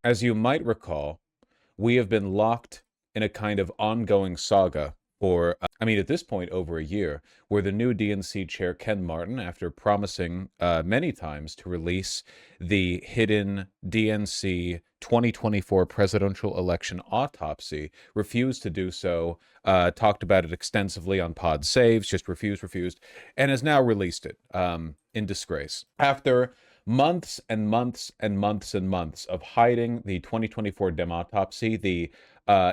As you might recall, we have been locked in a kind of ongoing saga for, at this point, over a year, where the new DNC chair, Ken Martin, after promising many times to release the hidden DNC 2024 presidential election autopsy, refused to do so, talked about it extensively on Pod Saves, just refused, and has now released it in disgrace. After months and months and months and months of hiding the 2024 Demotopsy, the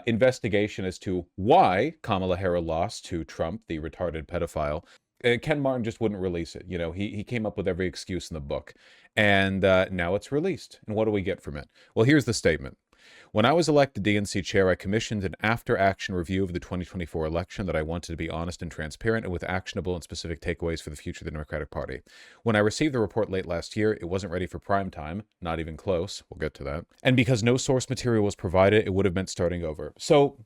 investigation as to why Kamala Harris lost to Trump, the retarded pedophile, Ken Martin just wouldn't release it. He came up with every excuse in the book. And now it's released. And what do we get from it? Well, here's the statement. When I was elected DNC chair, I commissioned an after-action review of the 2024 election that I wanted to be honest and transparent and with actionable and specific takeaways for the future of the Democratic Party. When I received the report late last year, it wasn't ready for prime time, not even close. We'll get to that. And because no source material was provided, it would have meant starting over. So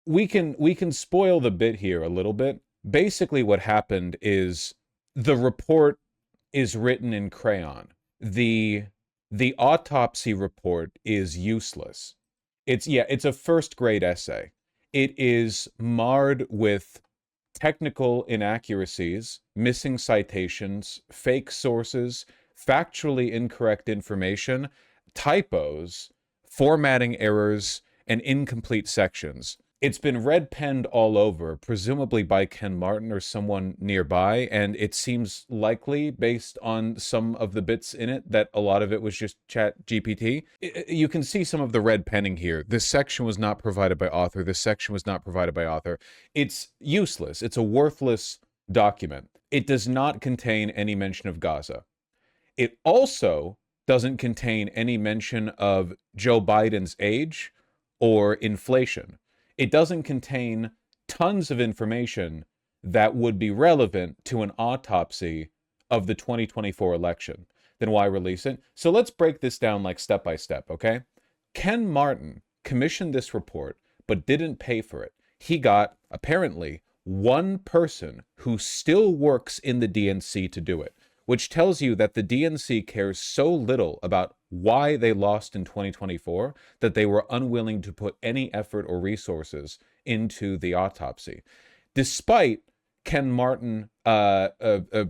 we can spoil the bit here a little bit. Basically, what happened is the report is written in crayon. The autopsy report is useless. It's a first grade essay. It is marred with technical inaccuracies, missing citations, fake sources, factually incorrect information, typos, formatting errors, and incomplete sections. It's been red penned all over, presumably by Ken Martin or someone nearby, and it seems likely, based on some of the bits in it, that a lot of it was just Chat GPT. You can see some of the red penning here. This section was not provided by author. This section was not provided by author. It's useless. It's a worthless document. It does not contain any mention of Gaza. It also doesn't contain any mention of Joe Biden's age or inflation. It doesn't contain tons of information that would be relevant to an autopsy of the 2024 election. Then why release it? So let's break this down like step by step, okay? Ken Martin commissioned this report, but didn't pay for it. He got, apparently, one person who still works in the DNC to do it, which tells you that the DNC cares so little about why they lost in 2024 that they were unwilling to put any effort or resources into the autopsy. Despite Ken Martin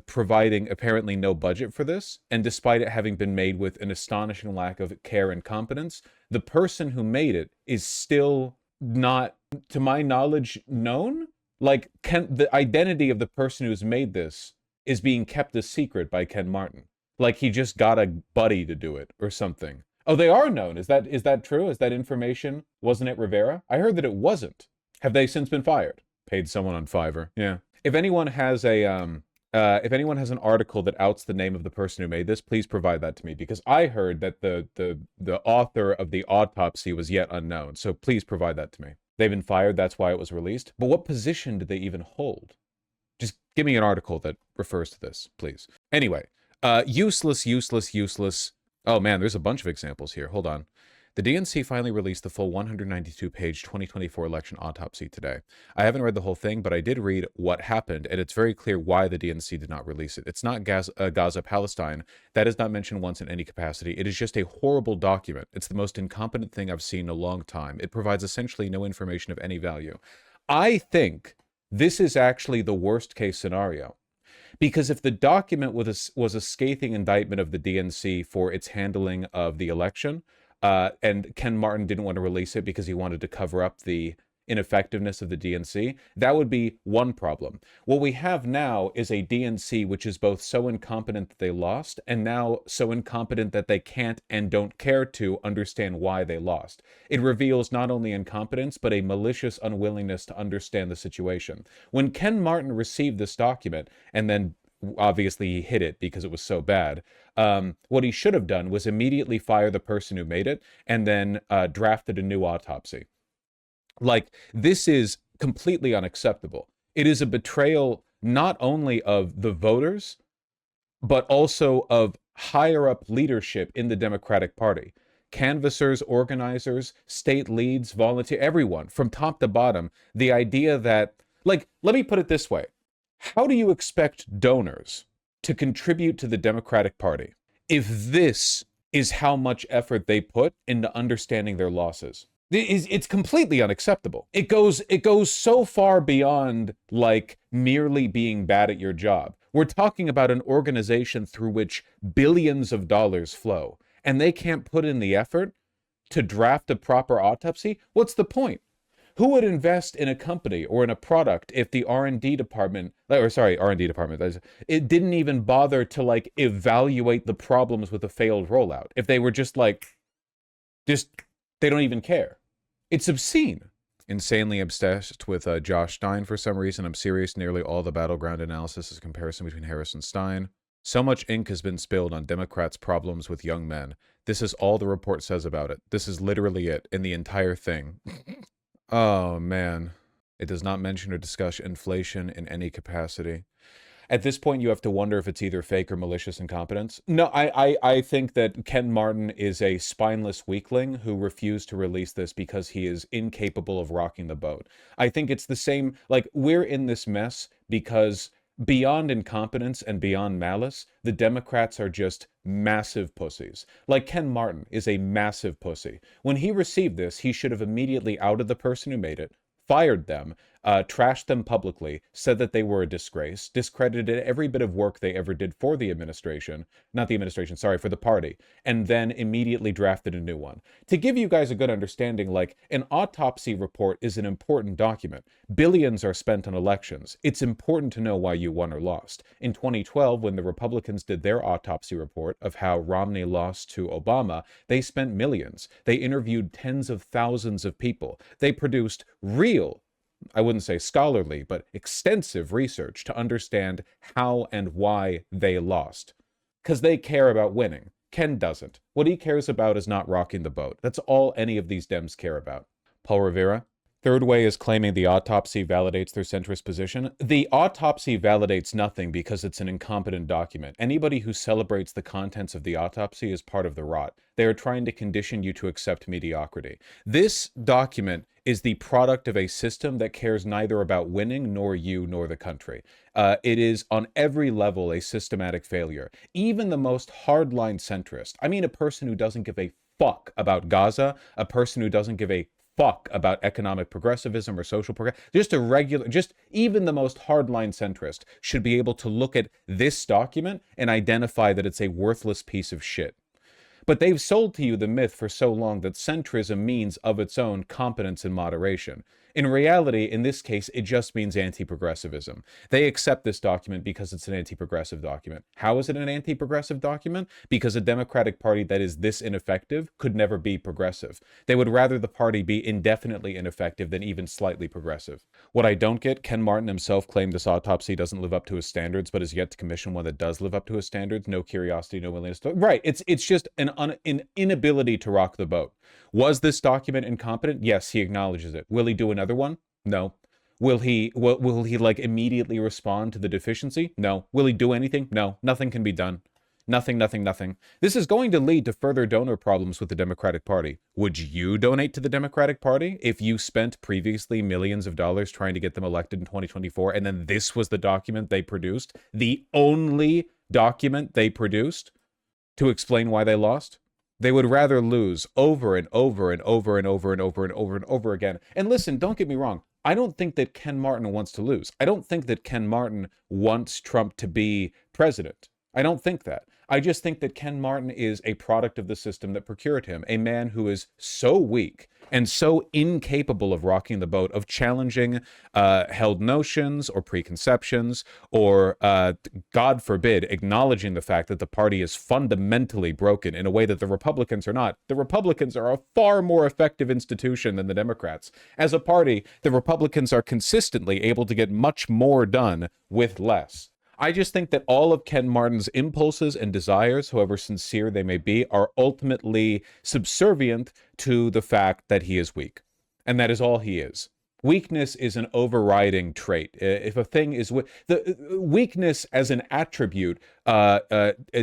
providing apparently no budget for this, and despite it having been made with an astonishing lack of care and competence, the person who made it is still not, to my knowledge, known. Like, the identity of the person who's made this is being kept a secret by Ken Martin. Like he just got a buddy to do it or something. Oh, they are known. Is that true? Is that information? Wasn't it Rivera? I heard that it wasn't. Have they since been fired? Paid someone on Fiverr. Yeah. If anyone has an article that outs the name of the person who made this, please provide that to me, because I heard that the author of the autopsy was yet unknown. So please provide that to me. They've been fired. That's why it was released. But what position did they even hold? Just give me an article that refers to this, please. Anyway, useless. Oh man, there's a bunch of examples here. Hold on. The DNC finally released the full 192-page 2024 election autopsy today. I haven't read the whole thing, but I did read what happened, and it's very clear why the DNC did not release it. It's not Gaza, Palestine. That is not mentioned once in any capacity. It is just a horrible document. It's the most incompetent thing I've seen in a long time. It provides essentially no information of any value. I think this is actually the worst case scenario. Because if the document was a scathing indictment of the DNC for its handling of the election, and Ken Martin didn't want to release it because he wanted to cover up the ineffectiveness of the DNC, that would be one problem. What we have now is a DNC which is both so incompetent that they lost, and now so incompetent that they can't and don't care to understand why they lost. It reveals not only incompetence, but a malicious unwillingness to understand the situation. When Ken Martin received this document, and then obviously he hid it because it was so bad, what he should have done was immediately fire the person who made it, and then drafted a new autopsy. Like, this is completely unacceptable. It is a betrayal not only of the voters, but also of higher up leadership in the Democratic Party. Canvassers, organizers, state leads, volunteer, everyone from top to bottom. The idea that, like, let me put it this way. How do you expect donors to contribute to the Democratic Party if this is how much effort they put into understanding their losses. It's completely unacceptable. It goes so far beyond like merely being bad at your job. We're talking about an organization through which billions of dollars flow, and they can't put in the effort to draft a proper autopsy. What's the point? Who would invest in a company or in a product if the R&D department, or sorry, R&D department, it didn't even bother to like evaluate the problems with a failed rollout? If they were just like, they don't even care. It's obscene. Insanely obsessed with Josh Stein for some reason. I'm serious. Nearly all the battleground analysis is a comparison between Harris and Stein. So much ink has been spilled on Democrats' problems with young men. This is all the report says about it. This is literally it in the entire thing. Oh, man. It does not mention or discuss inflation in any capacity. At this point, you have to wonder if it's either fake or malicious incompetence. No, I think that Ken Martin is a spineless weakling who refused to release this because he is incapable of rocking the boat. I think it's the same, like, we're in this mess because beyond incompetence and beyond malice, the Democrats are just massive pussies. Like Ken Martin is a massive pussy. When he received this, he should have immediately outed the person who made it, fired them, trashed them publicly, said that they were a disgrace, discredited every bit of work they ever did for the administration, not the administration, sorry, for the party, and then immediately drafted a new one. To give you guys a good understanding, like, an autopsy report is an important document. Billions are spent on elections. It's important to know why you won or lost. In 2012, when the Republicans did their autopsy report of how Romney lost to Obama, they spent millions. They interviewed tens of thousands of people. They produced real, I wouldn't say scholarly, but extensive research to understand how and why they lost. Because they care about winning. Ken doesn't. What he cares about is not rocking the boat. That's all any of these Dems care about. Paul Rivera. Third way is claiming the autopsy validates their centrist position. The autopsy validates nothing because it's an incompetent document. Anybody who celebrates the contents of the autopsy is part of the rot. They are trying to condition you to accept mediocrity. This document is the product of a system that cares neither about winning nor you nor the country. It is on every level a systematic failure. Even the most hardline centrist, I mean a person who doesn't give a fuck about Gaza, a person who doesn't give a fuck about economic progressivism or social progress, just even the most hardline centrist should be able to look at this document and identify that it's a worthless piece of shit. But they've sold to you the myth for so long that centrism means of its own competence and moderation. In reality, in this case, it just means anti-progressivism. They accept this document because it's an anti-progressive document. How is it an anti-progressive document? Because a Democratic Party that is this ineffective could never be progressive. They would rather the party be indefinitely ineffective than even slightly progressive. What I don't get, Ken Martin himself claimed this autopsy doesn't live up to his standards, but is yet to commission one that does live up to his standards. No curiosity, no willingness to... Right, it's just an inability to rock the boat. Was this document incompetent? Yes, he acknowledges it. Will he do another one? No. Will he like immediately respond to the deficiency? No. Will he do anything? No. Nothing can be done. Nothing. This is going to lead to further donor problems with the Democratic Party. Would you donate to the Democratic Party if you spent previously millions of dollars trying to get them elected in 2024 and then this was the document they produced? The only document they produced to explain why they lost? They would rather lose over and over and over and over and over and over and over again. And listen, don't get me wrong. I don't think that Ken Martin wants to lose. I don't think that Ken Martin wants Trump to be president. I don't think that. I just think that Ken Martin is a product of the system that procured him, a man who is so weak and so incapable of rocking the boat, of challenging held notions or preconceptions, or, God forbid, acknowledging the fact that the party is fundamentally broken in a way that the Republicans are not. The Republicans are a far more effective institution than the Democrats. As a party, the Republicans are consistently able to get much more done with less. I just think that all of Ken Martin's impulses and desires, however sincere they may be, are ultimately subservient to the fact that he is weak. And that is all he is. Weakness is an overriding trait. If a thing is the weakness as an attribute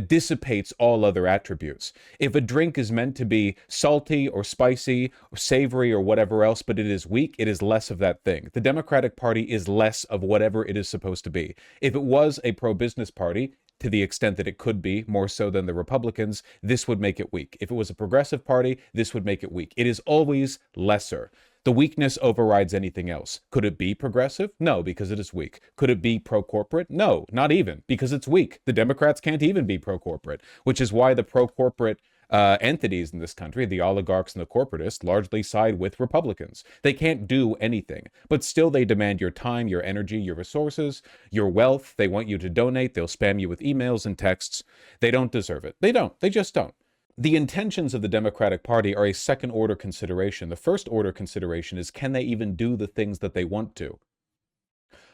dissipates all other attributes. If a drink is meant to be salty or spicy or savory or whatever else, but it is weak, it is less of that thing. The Democratic Party is less of whatever it is supposed to be. If it was a pro-business party, to the extent that it could be, more so than the Republicans, this would make it weak. If it was a progressive party, this would make it weak. It is always lesser. The weakness overrides anything else. Could it be progressive? No, because it is weak. Could it be pro-corporate? No, not even, because it's weak. The Democrats can't even be pro-corporate, which is why the pro-corporate entities in this country, the oligarchs and the corporatists, largely side with Republicans. They can't do anything, but still they demand your time, your energy, your resources, your wealth. They want you to donate. They'll spam you with emails and texts. They don't deserve it. They don't. They just don't. The intentions of the Democratic Party are a second-order consideration. The first-order consideration is, can they even do the things that they want to?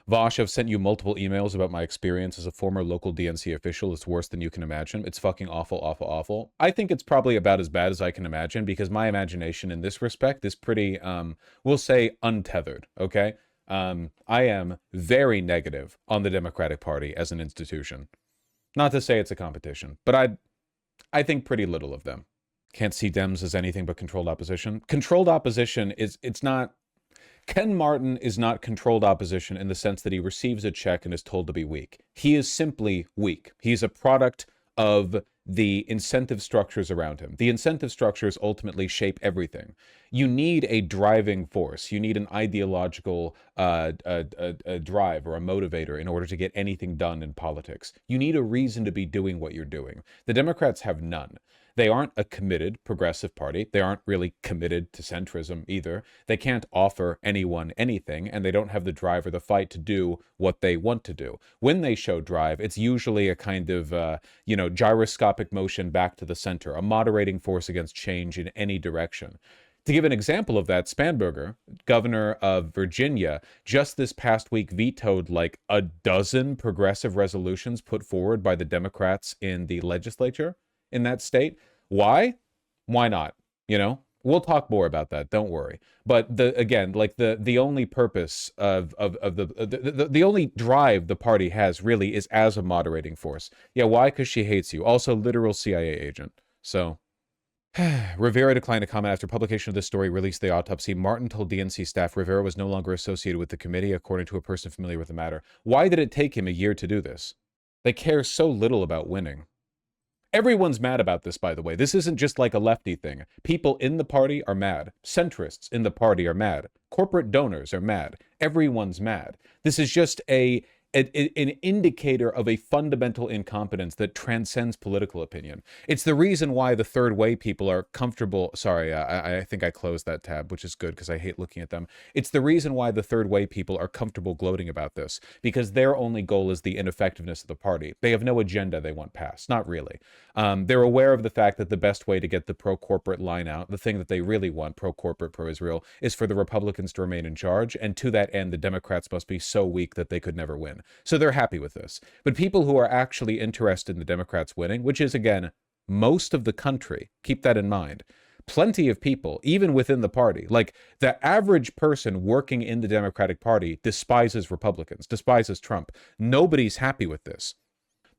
Vosh, I've sent you multiple emails about my experience as a former local DNC official. It's worse than you can imagine. It's fucking awful, awful, awful. I think it's probably about as bad as I can imagine, because my imagination in this respect is pretty, we'll say, untethered, okay? I am very negative on the Democratic Party as an institution. Not to say it's a competition, but I think pretty little of them. Can't see Dems as anything but controlled opposition. Controlled opposition it's not... Ken Martin is not controlled opposition in the sense that he receives a check and is told to be weak. He is simply weak. He's a product of the incentive structures around him. The incentive structures ultimately shape everything. You need a driving force. You need an ideological drive or a motivator in order to get anything done in politics. You need a reason to be doing what you're doing. The Democrats have none. They aren't a committed progressive party. They aren't really committed to centrism either. They can't offer anyone anything, and they don't have the drive or the fight to do what they want to do. When they show drive, it's usually a kind of, gyroscopic motion back to the center, a moderating force against change in any direction. To give an example of that, Spanberger, governor of Virginia, just this past week vetoed like a dozen progressive resolutions put forward by the Democrats in the legislature in that state. Why? Why not? We'll talk more about that. Don't worry. But the only purpose of the only drive the party has really is as a moderating force. Yeah, why? Because she hates you. Also, literal CIA agent. So, Rivera declined to comment after publication of this story released the autopsy. Martin told DNC staff Rivera was no longer associated with the committee, according to a person familiar with the matter. Why did it take him a year to do this? They care so little about winning. Everyone's mad about this, by the way. This isn't just like a lefty thing. People in the party are mad. Centrists in the party are mad. Corporate donors are mad. Everyone's mad. This is just an indicator of a fundamental incompetence that transcends political opinion. It's the reason why the third way people are comfortable. Sorry, I think I closed that tab, which is good because I hate looking at them. It's the reason why the third way people are comfortable gloating about this, because their only goal is the ineffectiveness of the party. They have no agenda they want passed. Not really. They're aware of the fact that the best way to get the pro-corporate line out, the thing that they really want, pro-corporate, pro-Israel, is for the Republicans to remain in charge, and to that end, the Democrats must be so weak that they could never win. So they're happy with this. But people who are actually interested in the Democrats winning, which is, again, most of the country, keep that in mind. Plenty of people, even within the party, like the average person working in the Democratic Party despises Republicans, despises Trump. Nobody's happy with this.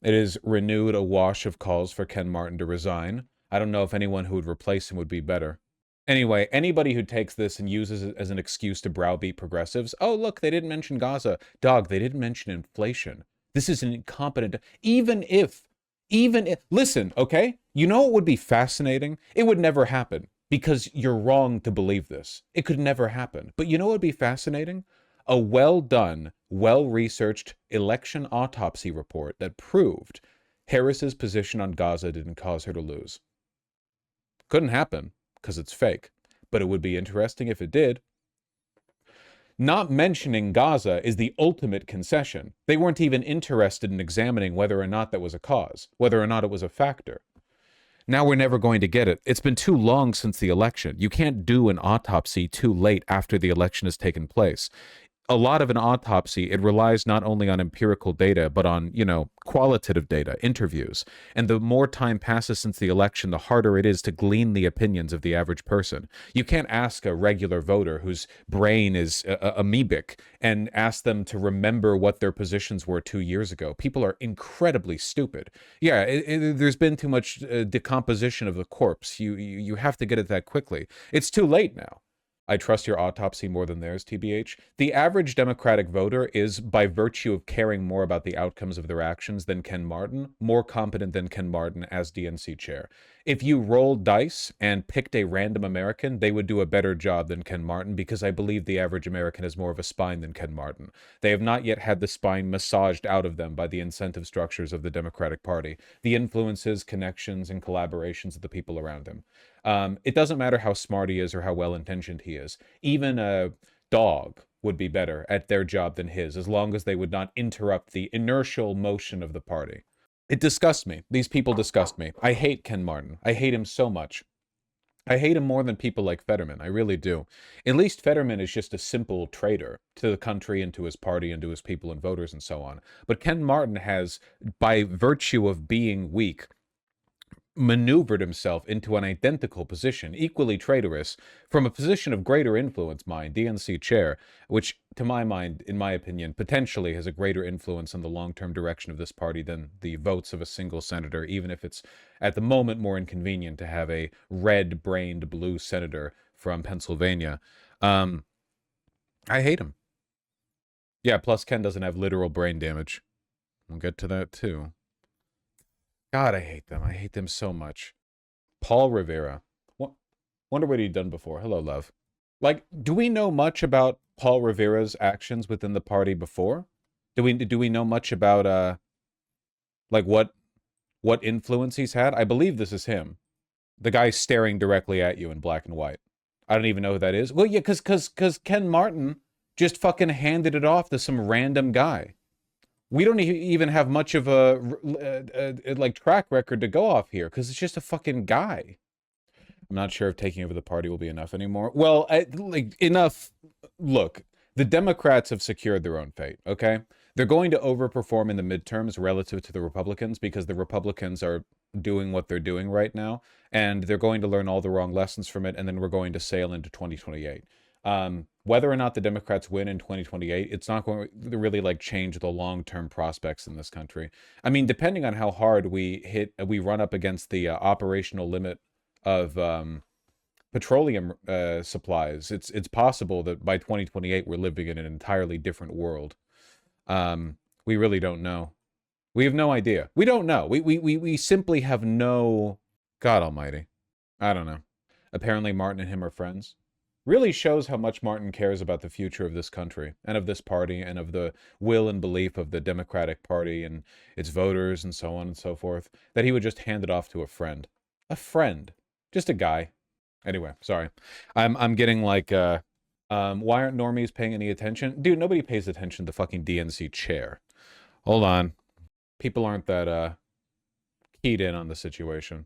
It has renewed a wash of calls for Ken Martin to resign. I don't know if anyone who would replace him would be better. Anyway, anybody who takes this and uses it as an excuse to browbeat progressives, oh, look, they didn't mention Gaza. Dog, they didn't mention inflation. This is an incompetent... Even if... Listen, okay? You know what would be fascinating? It would never happen, because you're wrong to believe this. It could never happen. But you know what would be fascinating? A well-done, well-researched election autopsy report that proved Harris's position on Gaza didn't cause her to lose. Couldn't happen, because it's fake. But it would be interesting if it did. Not mentioning Gaza is the ultimate concession. They weren't even interested in examining whether or not that was a cause, whether or not it was a factor. Now we're never going to get it. It's been too long since the election. You can't do an autopsy too late after the election has taken place. A lot of an autopsy, it relies not only on empirical data, but on, qualitative data, interviews. And the more time passes since the election, the harder it is to glean the opinions of the average person. You can't ask a regular voter whose brain is amoebic and ask them to remember what their positions were 2 years ago. People are incredibly stupid. Yeah, there's been too much decomposition of the corpse. You have to get it that quickly. It's too late now. I trust your autopsy more than theirs, TBH. The average Democratic voter is, by virtue of caring more about the outcomes of their actions than Ken Martin, more competent than Ken Martin as DNC chair. If you rolled dice and picked a random American, they would do a better job than Ken Martin, because I believe the average American has more of a spine than Ken Martin. They have not yet had the spine massaged out of them by the incentive structures of the Democratic Party, the influences, connections, and collaborations of the people around him. It doesn't matter how smart he is or how well-intentioned he is. Even a dog would be better at their job than his, as long as they would not interrupt the inertial motion of the party. It disgusts me. These people disgust me. I hate Ken Martin. I hate him so much. I hate him more than people like Fetterman. I really do. At least Fetterman is just a simple traitor to the country and to his party and to his people and voters and so on. But Ken Martin has, by virtue of being weak, maneuvered himself into an identical position, equally traitorous, from a position of greater influence, mind, DNC chair, which, to my mind, in my opinion, potentially has a greater influence on the long-term direction of this party than the votes of a single senator, even if it's, at the moment, more inconvenient to have a red-brained blue senator from Pennsylvania. I hate him. Yeah, plus Ken doesn't have literal brain damage. We'll get to that, too. God, I hate them. I hate them so much. Paul Rivera. Wonder what he'd done before. Hello, love. Like, do we know much about Paul Rivera's actions within the party before? Do we know much about like what influence he's had? I believe this is him. The guy staring directly at you in black and white. I don't even know who that is. Well, yeah, cause Ken Martin just fucking handed it off to some random guy. We don't even have much of a like track record to go off here, because it's just a fucking guy. I'm not sure if taking over the party will be enough anymore. Well, like, enough. Look, the Democrats have secured their own fate, okay? They're going to overperform in the midterms relative to the Republicans, because the Republicans are doing what they're doing right now, and they're going to learn all the wrong lessons from it, and then we're going to sail into 2028. Whether or not the Democrats win in 2028, it's not going to really like change the long-term prospects in this country. I mean, depending on how hard we run up against the operational limit of petroleum supplies, it's possible that by 2028 we're living in an entirely different world. We really don't know. We have no idea. We don't know. We simply have no... God almighty. I don't know. Apparently Martin and him are friends. Really shows how much Martin cares about the future of this country and of this party and of the will and belief of the Democratic Party and its voters and so on and so forth, that he would just hand it off to a friend. A friend. Just a guy. Anyway, sorry. I'm getting like, why aren't normies paying any attention? Dude, nobody pays attention to the fucking DNC chair. Hold on. People aren't that keyed in on the situation.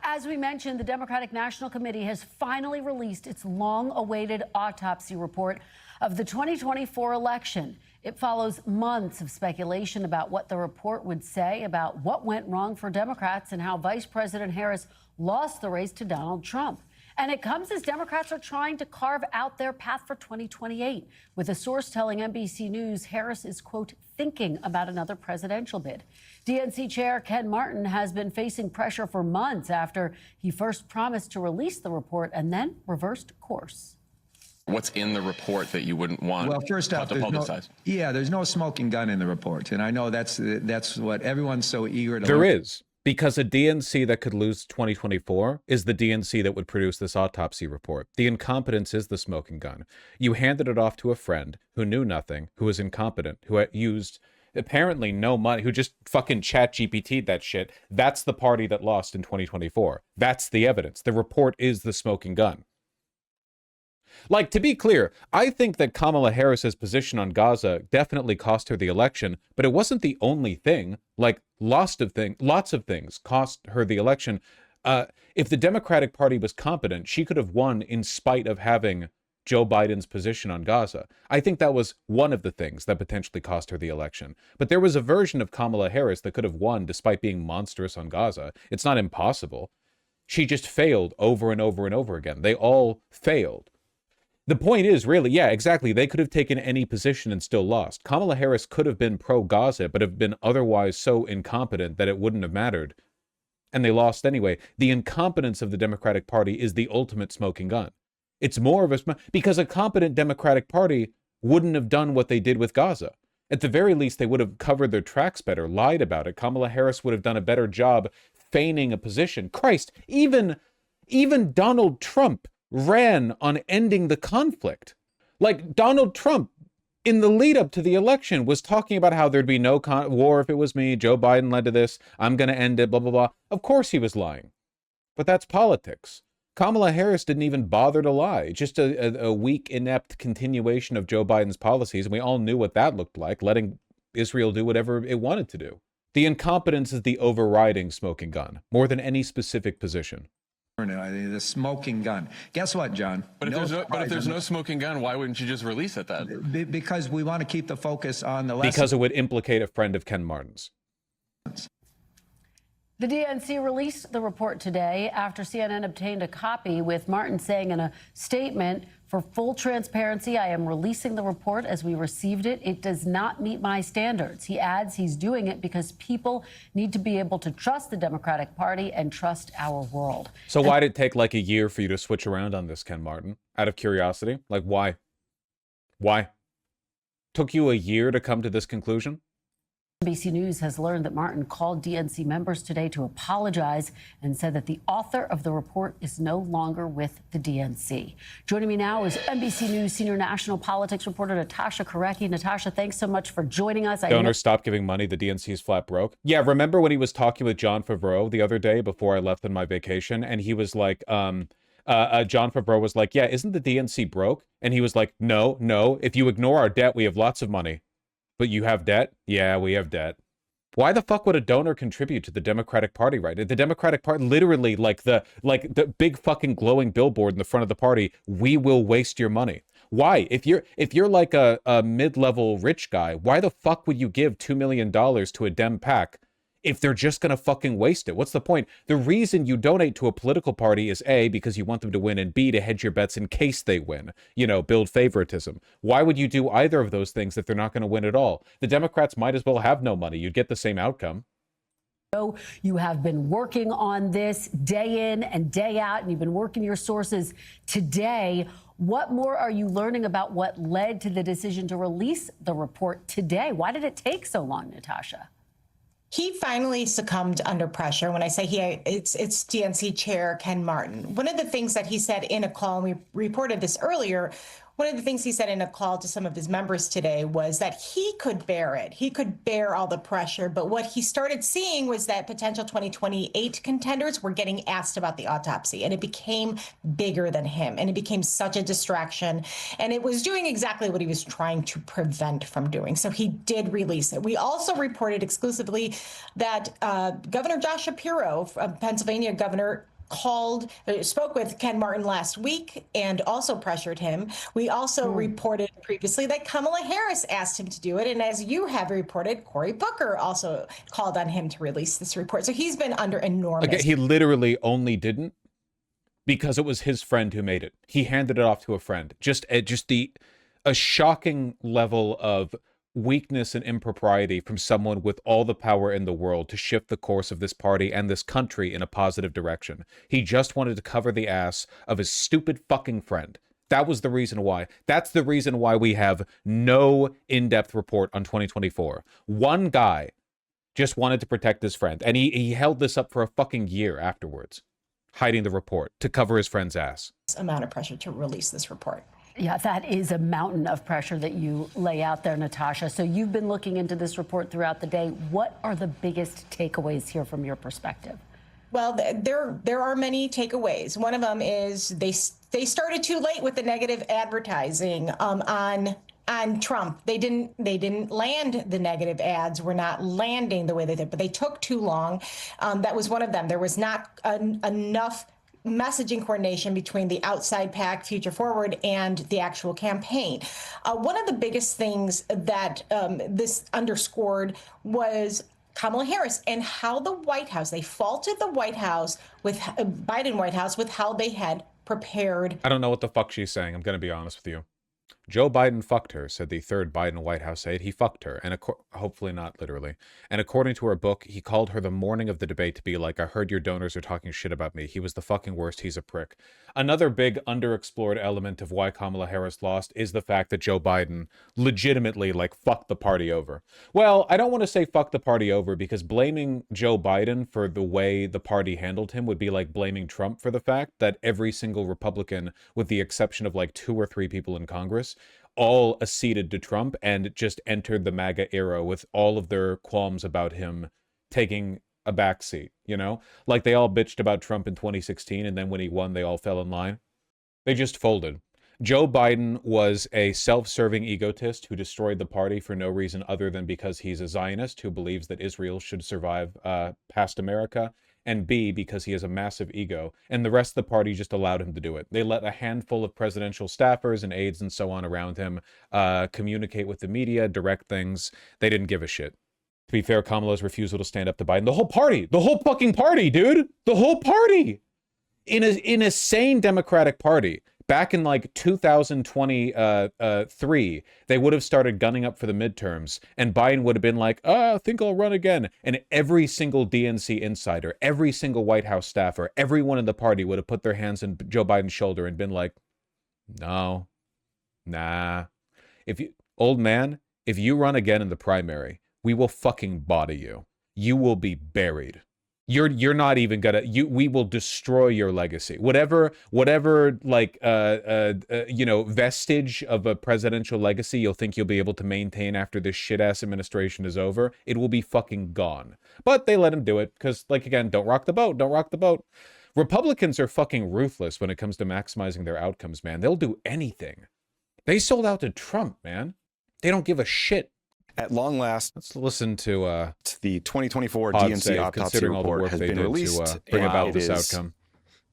As we mentioned, the Democratic National Committee has finally released its long-awaited autopsy report of the 2024 election. It follows months of speculation about what the report would say about what went wrong for Democrats and how Vice President Harris lost the race to Donald Trump. And it comes as Democrats are trying to carve out their path for 2028, with a source telling NBC News Harris is, quote, thinking about another presidential bid. DNC Chair Ken Martin has been facing pressure for months after he first promised to release the report and then reversed course. What's in the report that you wouldn't want well, first off, to publicize? There's no smoking gun in the report. And I know that's what everyone's so eager to There is. Because a DNC that could lose 2024 is the DNC that would produce this autopsy report. The incompetence is the smoking gun. You handed it off to a friend who knew nothing, who was incompetent, who had used apparently no money, who just fucking chat GPT'd that shit. That's the party that lost in 2024. That's the evidence. The report is the smoking gun. Like, to be clear, I think that Kamala Harris's position on Gaza definitely cost her the election, but it wasn't the only thing. Like, lots of things cost her the election. If the Democratic Party was competent, she could have won in spite of having Joe Biden's position on Gaza. I think that was one of the things that potentially cost her the election. But there was a version of Kamala Harris that could have won despite being monstrous on Gaza. It's not impossible. She just failed over and over and over again. They all failed. The point is, really, yeah, exactly. They could have taken any position and still lost. Kamala Harris could have been pro-Gaza, but have been otherwise so incompetent that it wouldn't have mattered. And they lost anyway. The incompetence of the Democratic Party is the ultimate smoking gun. It's more of a, because a competent Democratic Party wouldn't have done what they did with Gaza. At the very least, they would have covered their tracks better, lied about it. Kamala Harris would have done a better job feigning a position. Christ, even Donald Trump ran on ending the conflict. Like, Donald Trump, in the lead up to the election, was talking about how there'd be no war if it was me. Joe Biden led to this. I'm going to end it, blah, blah, blah. Of course he was lying. But that's politics. Kamala Harris didn't even bother to lie. Just a weak, inept continuation of Joe Biden's policies. And we all knew what that looked like, letting Israel do whatever it wanted to do. The incompetence is the overriding smoking gun, more than any specific position. The smoking gun. Guess what, John? But if there's no smoking gun, why wouldn't you just release it then? Because we want to keep the focus on the lesson. Because it would implicate a friend of Ken Martin's. The DNC released the report today after CNN obtained a copy, with Martin saying in a statement, "For full transparency, I am releasing the report as we received it. It does not meet my standards." He adds he's doing it because people need to be able to trust the Democratic Party and trust our world. So why did it take like a year for you to switch around on this, Ken Martin? Out of curiosity? Like, why? Why? Took you a year to come to this conclusion? NBC News has learned that Martin called DNC members today to apologize and said that the author of the report is no longer with the DNC. Joining me now is NBC News senior national politics reporter Natasha Korecki. Natasha, thanks so much for joining us. Donors stop giving money. The DNC's flat broke. Yeah, remember when he was talking with John Favreau the other day before I left on my vacation, and he was like, John Favreau was like, yeah, isn't the DNC broke? And he was like, no. If you ignore our debt, we have lots of money. But you have debt? Yeah, we have debt. Why the fuck would a donor contribute to the Democratic Party, right? The Democratic Party, literally like the big fucking glowing billboard in the front of the party, we will waste your money. Why? If you're like a mid-level rich guy, why the fuck would you give $2 million to a Dem PAC if they're just going to fucking waste it? What's the point? The reason you donate to a political party is A, because you want them to win, and B, to hedge your bets in case they win. You know, build favoritism. Why would you do either of those things if they're not going to win at all? The Democrats might as well have no money. You'd get the same outcome. You have been working on this day in and day out, and you've been working your sources today. What more are you learning about what led to the decision to release the report today? Why did it take so long, Natasha? He finally succumbed under pressure. When I say he, it's DNC Chair Ken Martin. One of the things that he said in a call, and we reported this earlier, one of the things he said in a call to some of his members today was that he could bear it. He could bear all the pressure. But what he started seeing was that potential 2028 contenders were getting asked about the autopsy, and it became bigger than him, and it became such a distraction. And it was doing exactly what he was trying to prevent from doing. So he did release it. We also reported exclusively that Governor Josh Shapiro, Pennsylvania governor, spoke with Ken Martin last week and also pressured him. We also reported previously that Kamala Harris asked him to do it. And as you have reported, Cory Booker also called on him to release this report. So he's been under enormous. Again, he literally only didn't because it was his friend who made it. He handed it off to a friend. A shocking level of weakness and impropriety from someone with all the power in the world to shift the course of this party and this country in a positive direction. He just wanted to cover the ass of his stupid fucking friend. That was the reason why. That's the reason why we have no in-depth report on 2024. One guy just wanted to protect his friend, and he held this up for a fucking year afterwards, hiding the report to cover his friend's ass. Amount of pressure to release this report. Yeah, that is a mountain of pressure that you lay out there, Natasha. So you've been looking into this report throughout the day. What are the biggest takeaways here from your perspective? Well, there are many takeaways. One of them is they started too late with the negative advertising on Trump. They didn't land the negative ads. Were not landing the way they did, but they took too long. That was one of them. There was not enough messaging coordination between the outside PAC, Future Forward, and the actual campaign. One of the biggest things that this underscored was Kamala Harris and how the White House, they faulted the White House with Biden White House with how they had prepared. I don't know what the fuck she's saying. I'm going to be honest with you. Joe Biden fucked her, said the third Biden White House aide. He fucked her, and hopefully not literally. And according to her book, he called her the morning of the debate to be like, I heard your donors are talking shit about me. He was the fucking worst. He's a prick. Another big underexplored element of why Kamala Harris lost is the fact that Joe Biden legitimately, like, fucked the party over. Well, I don't want to say fuck the party over, because blaming Joe Biden for the way the party handled him would be like blaming Trump for the fact that every single Republican, with the exception of like 2 or 3 people in Congress, all acceded to Trump and just entered the MAGA era with all of their qualms about him taking a backseat, you know? Like they all bitched about Trump in 2016, and then when he won, they all fell in line. They just folded. Joe Biden was a self-serving egotist who destroyed the party for no reason other than because he's a Zionist who believes that Israel should survive past America, and B, because he has a massive ego, and the rest of the party just allowed him to do it. They let a handful of presidential staffers and aides and so on around him communicate with the media, direct things. They didn't give a shit. To be fair, Kamala's refusal to stand up to Biden, the whole fucking party, dude, the whole party, in a sane Democratic Party, back in like 2023, they would have started gunning up for the midterms, and Biden would have been like, I think I'll run again. And every single DNC insider, every single White House staffer, everyone in the party would have put their hands on Joe Biden's shoulder and been like, no, nah. Old man, if you run again in the primary, we will fucking body you. You will be buried. You're not even gonna, we will destroy your legacy. Whatever like vestige of a presidential legacy you'll think you'll be able to maintain after this shit ass administration is over, it will be fucking gone. But they let him do it because, like, again, don't rock the boat. Republicans are fucking ruthless when it comes to maximizing their outcomes, man. They'll do anything. They sold out to Trump, man. They don't give a shit. At long last, let's listen to the 2024 Pod DNC save, autopsy report has been released. To bring about this is outcome.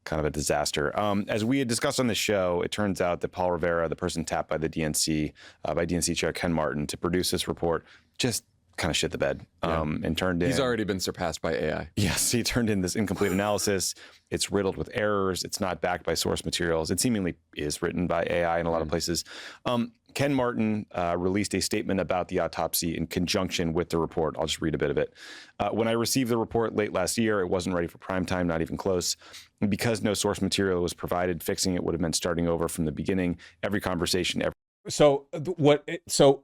Kind of a disaster. As we had discussed on the show, it turns out that Paul Rivera, the person tapped by the DNC, by DNC Chair Ken Martin to produce this report, just kind of shit the bed and turned in. He's already been surpassed by AI. Yes, he turned in this incomplete analysis. It's riddled with errors. It's not backed by source materials. It seemingly is written by AI in a lot of places. Ken Martin released a statement about the autopsy in conjunction with the report. I'll just read a bit of it. When I received the report late last year, it wasn't ready for prime time, not even close. And because no source material was provided, fixing it would have meant starting over from the beginning. Every conversation, So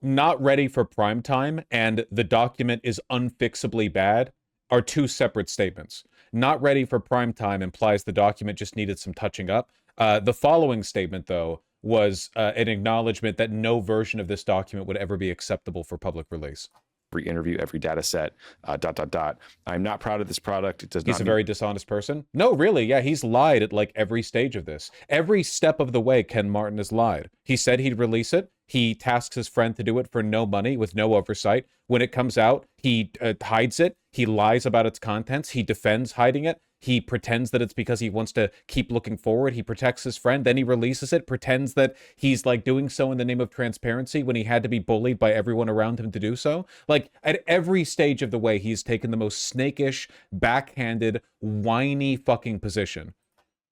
not ready for prime time and the document is unfixably bad are two separate statements. Not ready for prime time implies the document just needed some touching up. The following statement, though, was an acknowledgement that no version of this document would ever be acceptable for public release. Every interview, every data set, ... I'm not proud of this product. It does not. He's a very dishonest person. No, really. Yeah, he's lied at like every stage of this. Every step of the way, Ken Martin has lied. He said he'd release it. He tasks his friend to do it for no money with no oversight. When it comes out, he hides it. He lies about its contents. He defends hiding it. He pretends that it's because he wants to keep looking forward. He protects his friend. Then he releases it, pretends that he's like doing so in the name of transparency when he had to be bullied by everyone around him to do so. Like at every stage of the way, he's taken the most snakish, backhanded, whiny fucking position.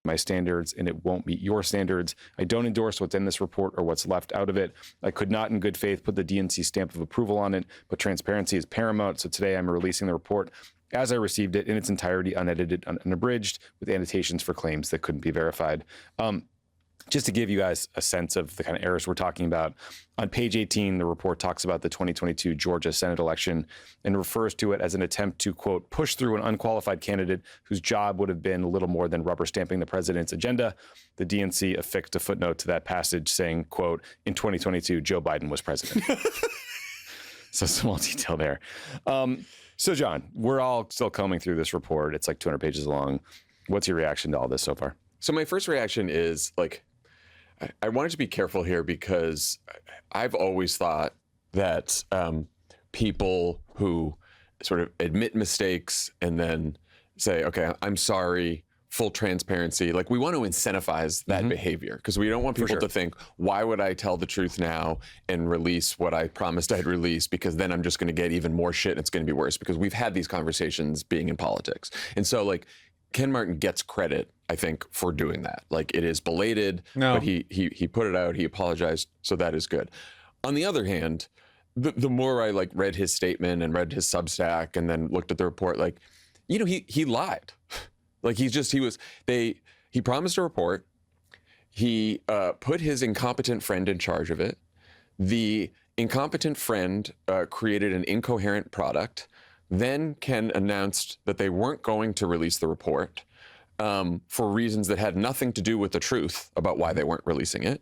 My standards, and it won't meet your standards. I don't endorse what's in this report or what's left out of it. I could not in good faith put the DNC stamp of approval on it, but transparency is paramount. So today I'm releasing the report as I received it in its entirety, unedited, unabridged, with annotations for claims that couldn't be verified. Just to give you guys a sense of the kind of errors we're talking about, on page 18, the report talks about the 2022 Georgia Senate election and refers to it as an attempt to, quote, push through an unqualified candidate whose job would have been little more than rubber stamping the president's agenda. The DNC affixed a footnote to that passage saying, quote, in 2022, Joe Biden was president. So small detail there. So John, we're all still combing through this report. It's like 200 pages long. What's your reaction to all this so far? So my first reaction is like, I wanted to be careful here because I've always thought that people who sort of admit mistakes and then say, okay, I'm sorry, full transparency, like we want to incentivize that behavior because we don't want people to think, why would I tell the truth now and release what I promised I'd release, because then I'm just going to get even more shit and it's going to be worse, because we've had these conversations being in politics. And so like Ken Martin gets credit, I think, for doing that. Like, it is belated, No. but he put it out, he apologized, so that is good. On the other hand, the more I like read his statement and read his Substack and then looked at the report, like, you know, he lied. Like, he promised a report. He put his incompetent friend in charge of it. The incompetent friend created an incoherent product. Then Ken announced that they weren't going to release the report for reasons that had nothing to do with the truth about why they weren't releasing it.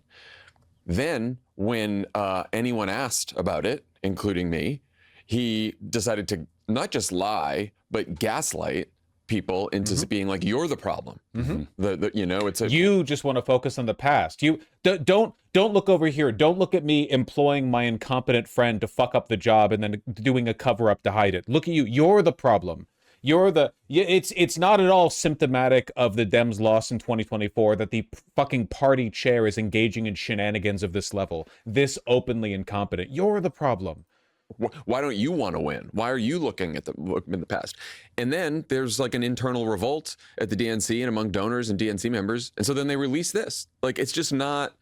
Then, when anyone asked about it, including me, he decided to not just lie, but gaslight people into being like, you're the problem. You know, it's You just want to focus on the past. You don't look over here. Don't look at me employing my incompetent friend to fuck up the job and then doing a cover up to hide it. Look at you. You're the problem. It's not at all symptomatic of the Dems' loss in 2024 that the fucking party chair is engaging in shenanigans of this level, this openly incompetent. You're the problem. Why don't you want to win? Why are you looking at in the past? And then there's like an internal revolt at the DNC and among donors and DNC members. And so then they release this. Like, it's just not,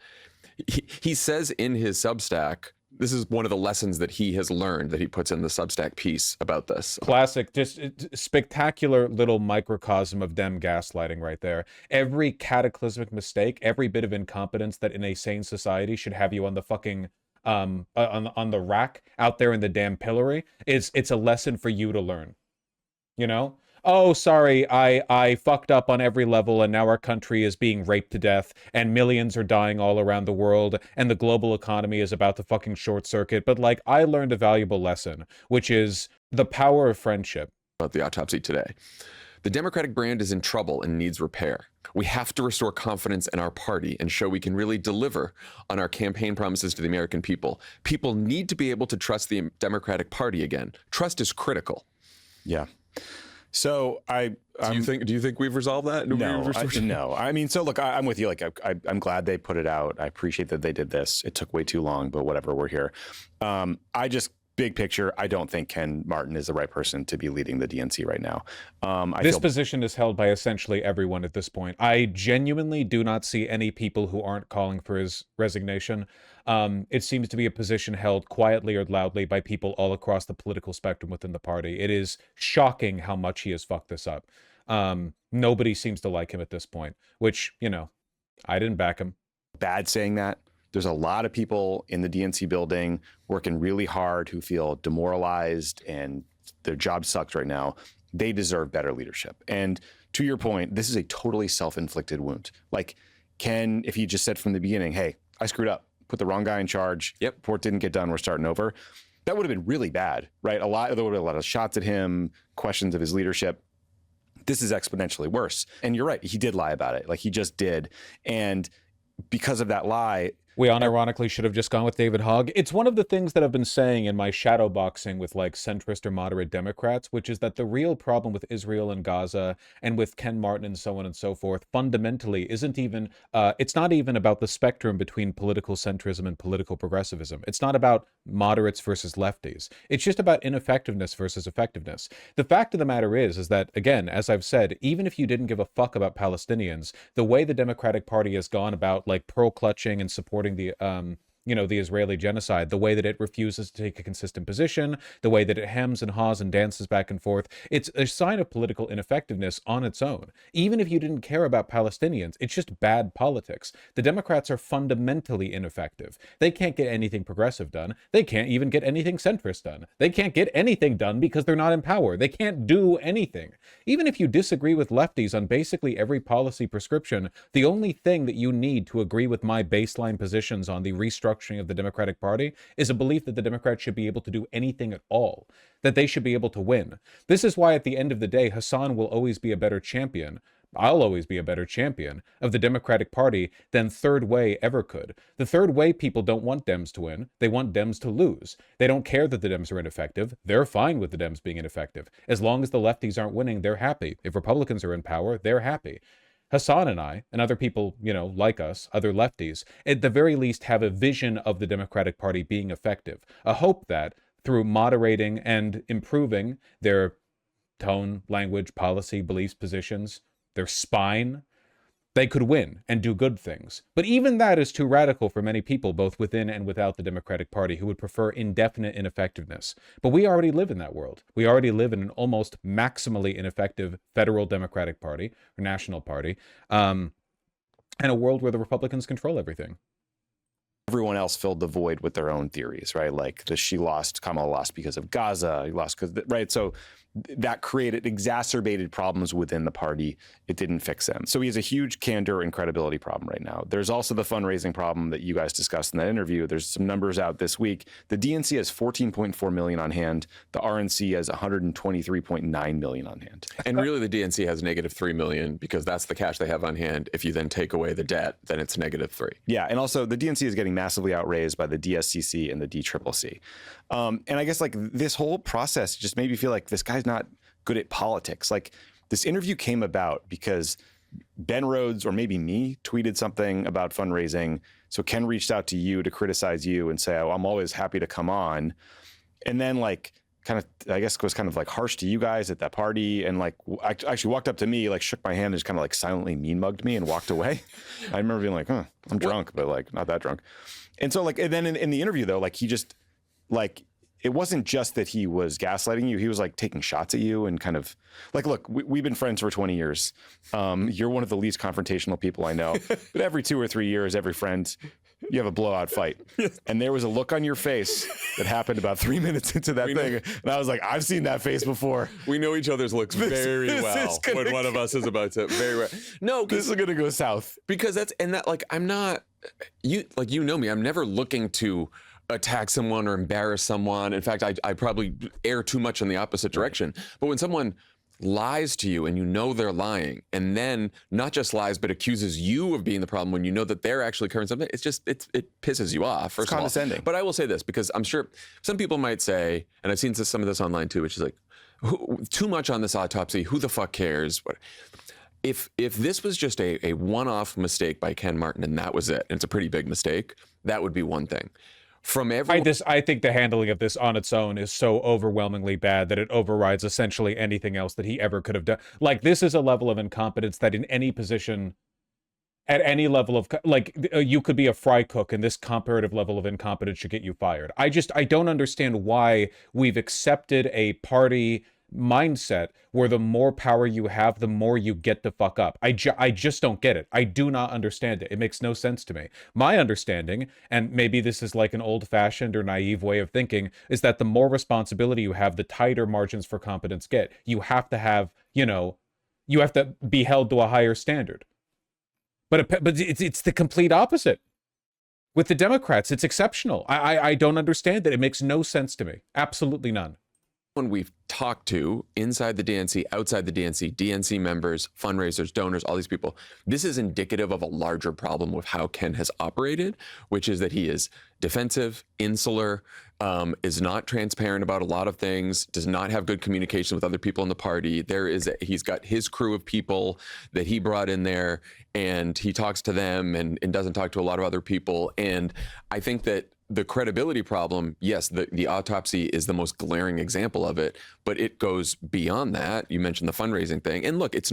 he says in his Substack, this is one of the lessons that he has learned that he puts in the Substack piece about this. Classic, just spectacular little microcosm of Dem gaslighting right there. Every cataclysmic mistake, every bit of incompetence that in a sane society should have you on the fucking on the rack out there in the damn pillory, it's a lesson for you to learn. You know? Oh, sorry, I fucked up on every level and now our country is being raped to death and millions are dying all around the world and the global economy is about to fucking short circuit. But like, I learned a valuable lesson, which is the power of friendship. About the autopsy today. The Democratic brand is in trouble and needs repair. We have to restore confidence in our party and show we can really deliver on our campaign promises to the American people. People need to be able to trust the Democratic Party again. Trust is critical. Yeah. So do you think we've resolved that? No. I mean, so look, I'm with you. Like, I'm glad they put it out. I appreciate that they did this. It took way too long, but whatever. We're here. Big picture, I don't think Ken Martin is the right person to be leading the DNC right now. This position is held by essentially everyone at this point. I genuinely do not see any people who aren't calling for his resignation. It seems to be a position held quietly or loudly by people all across the political spectrum within the party. It is shocking how much he has fucked this up. Nobody seems to like him at this point, which, you know, I didn't back him. Bad saying that. There's a lot of people in the DNC building working really hard who feel demoralized and their job sucks right now. They deserve better leadership. And to your point, this is a totally self-inflicted wound. Like, Ken, if he just said from the beginning, hey, I screwed up, put the wrong guy in charge, report didn't get done, we're starting over, that would have been really bad, right? There would have been a lot of shots at him, questions of his leadership. This is exponentially worse. And you're right, he did lie about it. Like, he just did. And because of that lie, we unironically should have just gone with David Hogg. It's one of the things that I've been saying in my shadow boxing with like centrist or moderate Democrats, which is that the real problem with Israel and Gaza and with Ken Martin and so on and so forth fundamentally isn't even, it's not even about the spectrum between political centrism and political progressivism. It's not about moderates versus lefties. It's just about ineffectiveness versus effectiveness. The fact of the matter is that, again, as I've said, even if you didn't give a fuck about Palestinians, the way the Democratic Party has gone about like pearl clutching and supporting the the Israeli genocide, the way that it refuses to take a consistent position, the way that it hems and haws and dances back and forth, it's a sign of political ineffectiveness on its own. Even if you didn't care about Palestinians, it's just bad politics. The Democrats are fundamentally ineffective. They can't get anything progressive done. They can't even get anything centrist done. They can't get anything done because they're not in power. They can't do anything. Even if you disagree with lefties on basically every policy prescription, the only thing that you need to agree with my baseline positions on the restructuring of the Democratic Party is a belief that the Democrats should be able to do anything at all, that they should be able to win. This is why at the end of the day, Hassan will always be a better champion. I'll always be a better champion of the Democratic Party than Third Way ever could. The Third Way people don't want Dems to win. They want Dems to lose. They don't care that the Dems are ineffective. They're fine with the Dems being ineffective. As long as the lefties aren't winning, they're happy. If Republicans are in power, they're happy. Hassan and I, and other people, like us, other lefties, at the very least have a vision of the Democratic Party being effective, a hope that through moderating and improving their tone, language, policy, beliefs, positions, their spine, They could win and do good things. But even that is too radical for many people, both within and without the Democratic Party, who would prefer indefinite ineffectiveness. But we already live in that world. We already live in an almost maximally ineffective federal Democratic Party, or national party, and a world where the Republicans control everything. Everyone else filled the void with their own theories, right? Like Kamala lost because of Gaza, he lost because, right? So that exacerbated problems within the party. It didn't fix them. So he has a huge candor and credibility problem right now. There's also the fundraising problem that you guys discussed in that interview. There's some numbers out this week. The DNC has 14.4 million on hand. The RNC has 123.9 million on hand. And really the DNC has -3 million because that's the cash they have on hand. If you then take away the debt, then it's -3. Yeah, and also the DNC is getting massively outraised by the DSCC and the DCCC. And I guess like this whole process just made me feel like this guy's not good at politics. Like this interview came about because Ben Rhodes or maybe me tweeted something about fundraising. So Ken reached out to you to criticize you and say, oh, I'm always happy to come on. And then like kind of, I guess was kind of like harsh to you guys at that party. And like actually walked up to me, like shook my hand and just kind of like silently mean mugged me and walked away. I remember being like, I'm drunk, but like not that drunk. And so like, and then in the interview though, like he just like, it wasn't just that he was gaslighting you. He was like taking shots at you and kind of like, look, we've been friends for 20 years. You're one of the least confrontational people I know, but every 2 or 3 years, every friend, you have a blowout fight. And there was a look on your face that happened about 3 minutes into that thing. And I was like, I've seen that face before. We know each other's looks very well when one of us is about to No, this is going to go south. Because I'm not, you know me, I'm never looking to attack someone or embarrass someone. In fact, I probably err too much in the opposite direction. But when someone lies to you and you know they're lying, and then not just lies but accuses you of being the problem when you know that they're actually covering something, it pisses you off. First it's condescending. But I will say this, because I'm sure some people might say, and I've seen some of this online too, which is like, too much on this autopsy. Who the fuck cares? If this was just a one-off mistake by Ken Martin and that was it, and it's a pretty big mistake, that would be one thing. From every I think the handling of this on its own is so overwhelmingly bad that it overrides essentially anything else that he ever could have done. Like, this is a level of incompetence that in any position, at any level of, like, you could be a fry cook and this comparative level of incompetence should get you fired. I don't understand why we've accepted a party mindset where the more power you have, the more you get the fuck up. I just don't get it. I do not understand it. It makes no sense to me. My understanding, and maybe this is like an old-fashioned or naive way of thinking, is that the more responsibility you have, the tighter margins for competence get. You have to have, you have to be held to a higher standard. But it's the complete opposite. With the Democrats, it's exceptional. I don't understand it. It makes no sense to me. Absolutely none. When we've talked to inside the DNC, outside the DNC, DNC members, fundraisers, donors, all these people, this is indicative of a larger problem with how Ken has operated, which is that he is defensive, insular, is not transparent about a lot of things, does not have good communication with other people in the party. He's got his crew of people that he brought in there, and he talks to them and doesn't talk to a lot of other people. And I think that the credibility problem, yes, the autopsy is the most glaring example of it, but it goes beyond that. You mentioned the fundraising thing. And look, this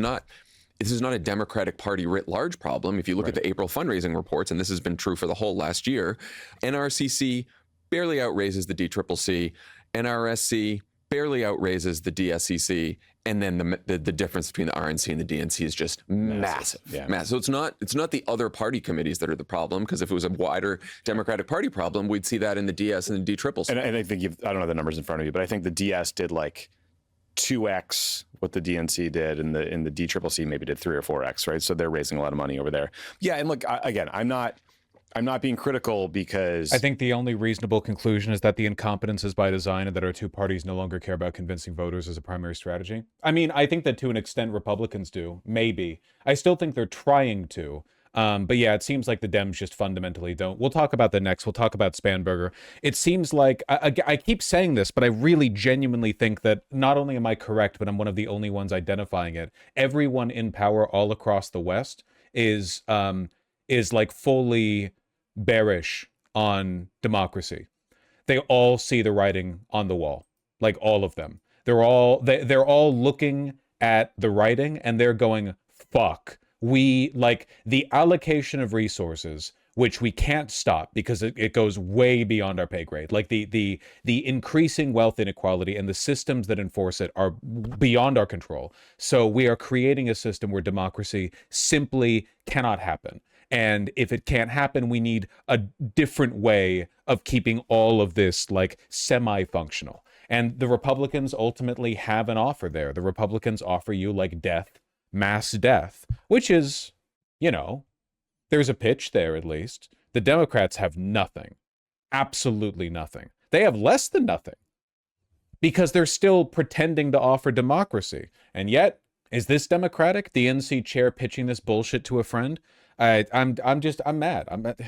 is not a Democratic Party writ large problem. If you look at the April fundraising reports, and this has been true for the whole last year, NRCC barely outraises the DCCC, NRSC barely outraises the DSCC, and then the difference between the RNC and the DNC is just massive. Yeah. Massive. So it's not the other party committees that are the problem, because if it was a wider Democratic Party problem, we'd see that in the DS and the DCCC. And I think I don't have the numbers in front of you, but I think the DS did like 2x what the DNC did, and the DCCC maybe did 3 or 4x, right? So they're raising a lot of money over there. Yeah, and look, again, I'm not being critical, because I think the only reasonable conclusion is that the incompetence is by design and that our two parties no longer care about convincing voters as a primary strategy. I mean, I think that to an extent Republicans do, maybe. I still think they're trying to. But yeah, it seems like the Dems just fundamentally don't. We'll talk about that next. We'll talk about Spanberger. It seems like, I keep saying this, but I really genuinely think that not only am I correct, but I'm one of the only ones identifying it. Everyone in power all across the West is like fully bearish on democracy. They all see the writing on the wall, like all of them. They're all looking at the writing and they're going, fuck, we like the allocation of resources, which we can't stop because it goes way beyond our pay grade. Like the increasing wealth inequality and the systems that enforce it are beyond our control. So we are creating a system where democracy simply cannot happen. And if it can't happen, we need a different way of keeping all of this like semi-functional. And the Republicans ultimately have an offer there. The Republicans offer you like death, mass death, which is, you know, there's a pitch there at least. The Democrats have nothing, absolutely nothing. They have less than nothing because they're still pretending to offer democracy. And yet, is this democratic? The NC chair pitching this bullshit to a friend? I'm mad.